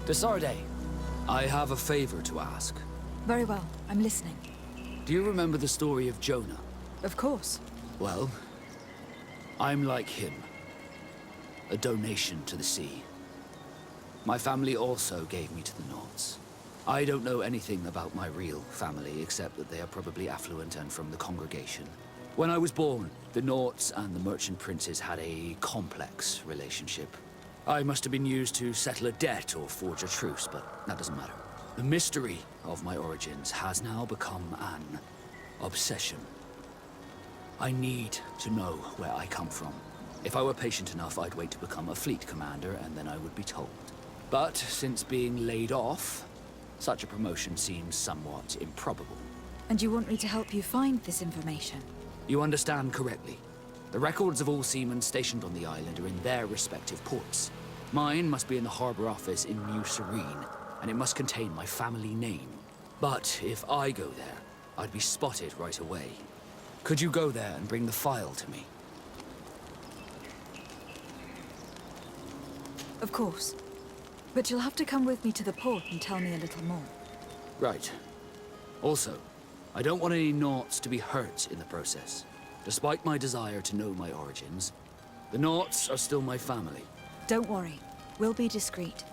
Desarde, I have a favor to ask. Very well, I'm listening. Do you remember the story of Jonah? Of course. Well, I'm like him. A donation to the sea. My family also gave me to the Nauts. I don't know anything about my real family, except that they are probably affluent and from the congregation. When I was born, the Nauts and the merchant princes had a complex relationship. I must have been used to settle a debt or forge a truce, but that doesn't matter. The mystery of my origins has now become an obsession. I need to know where I come from. If I were patient enough, I'd wait to become a fleet commander, and then I would be told. But since being laid off, such a promotion seems somewhat improbable. And you want me to help you find this information? You understand correctly. The records of all seamen stationed on the island are in their respective ports. Mine must be in the harbor office in New Serene, and it must contain my family name. But if I go there, I'd be spotted right away. Could you go there and bring the file to me? Of course. But you'll have to come with me to the port and tell me a little more. Right. Also, I don't want any Nauts to be hurt in the process. Despite my desire to know my origins, the Nauts are still my family. Don't worry. We'll be discreet.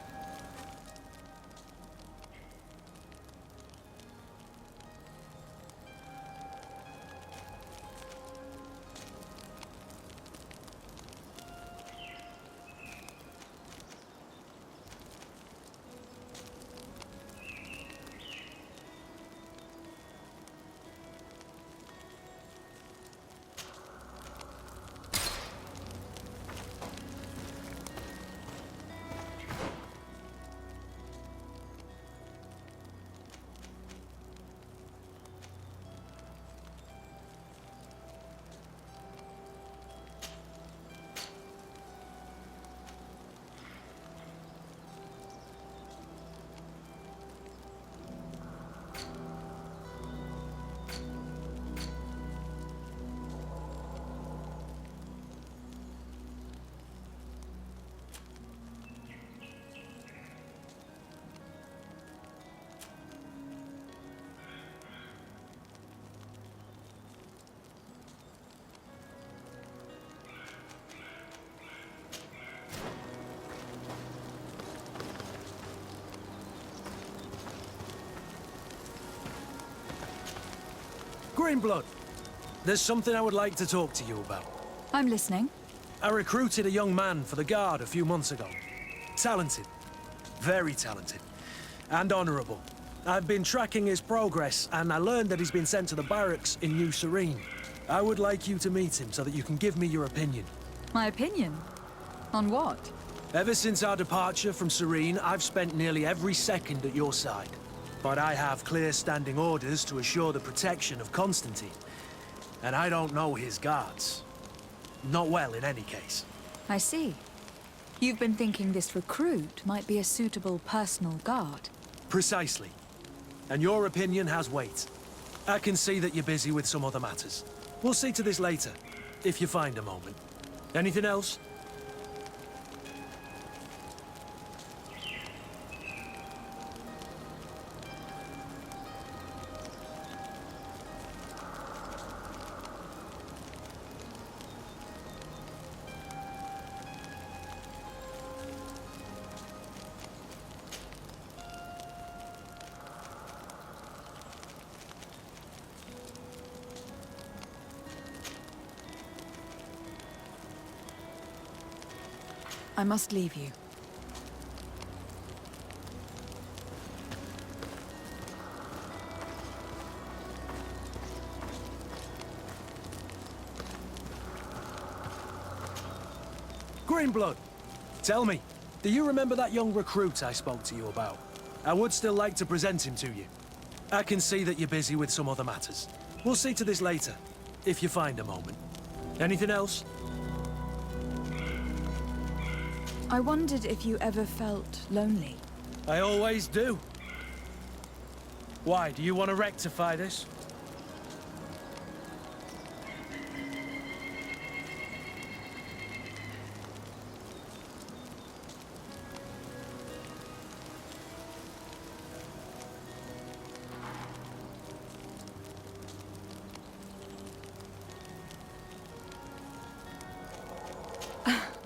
Greenblood, there's something I would like to talk to you about. I'm listening. I recruited a young man for the Guard a few months ago. Talented. Very talented. And honorable. I've been tracking his progress, and I learned that he's been sent to the barracks in New Serene. I would like you to meet him so that you can give me your opinion. My opinion? On what? Ever since our departure from Serene, I've spent nearly every second at your side. But I have clear standing orders to assure the protection of Constantine. And I don't know his guards. Not well, in any case. I see. You've been thinking this recruit might be a suitable personal guard. Precisely. And your opinion has weight. I can see that you're busy with some other matters. We'll see to this later, if you find a moment. Anything else? I must leave you. Greenblood, tell me, do you remember that young recruit I spoke to you about? I would still like to present him to you. I can see that you're busy with some other matters. We'll see to this later, if you find a moment. Anything else? I wondered if you ever felt lonely. I always do. Why, do you want to rectify this?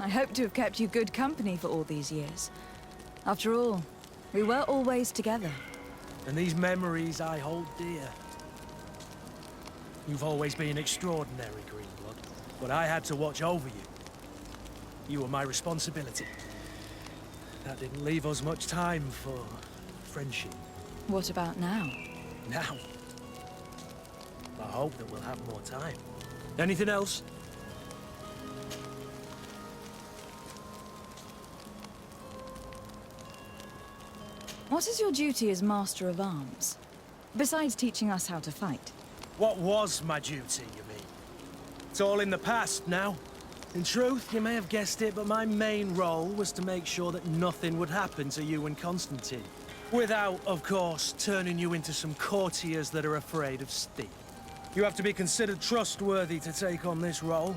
I hope to have kept you good company for all these years. After all, we were always together. And these memories I hold dear. You've always been extraordinary, Greenblood, but I had to watch over you. You were my responsibility. That didn't leave us much time for friendship. What about now? Now, I hope that we'll have more time. Anything else? What is your duty as Master of Arms? Besides teaching us how to fight. What was my duty, you mean? It's all in the past now. In truth, you may have guessed it, but my main role was to make sure that nothing would happen to you and Constantine. Without, of course, turning you into some courtiers that are afraid of steel. You have to be considered trustworthy to take on this role.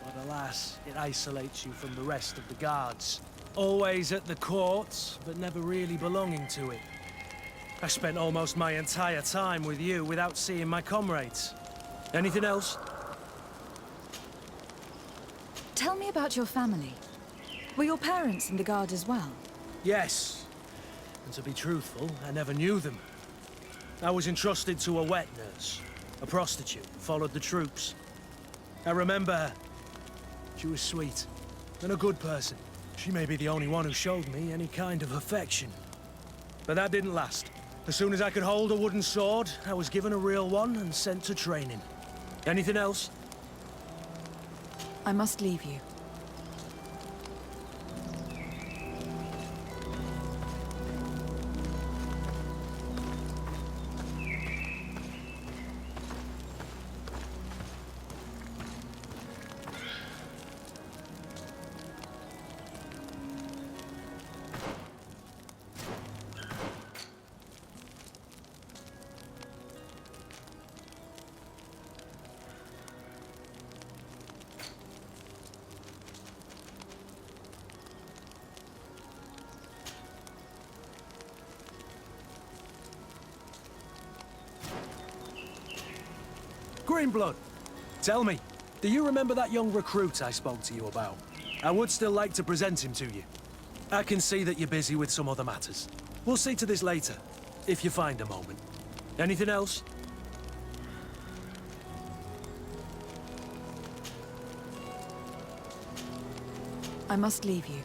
But alas, it isolates you from the rest of the guards. Always at the court, but never really belonging to it. I spent almost my entire time with you without seeing my comrades. Anything else? Tell me about your family. Were your parents in the Guard as well? Yes. And to be truthful, I never knew them. I was entrusted to a wet nurse, a prostitute who followed the troops. I remember her. She was sweet and a good person. She may be the only one who showed me any kind of affection. But that didn't last. As soon as I could hold a wooden sword, I was given a real one and sent to training. Anything else? I must leave you. Greenblood, tell me, do you remember that young recruit I spoke to you about? I would still like to present him to you. I can see that you're busy with some other matters. We'll see to this later, if you find a moment. Anything else? I must leave you.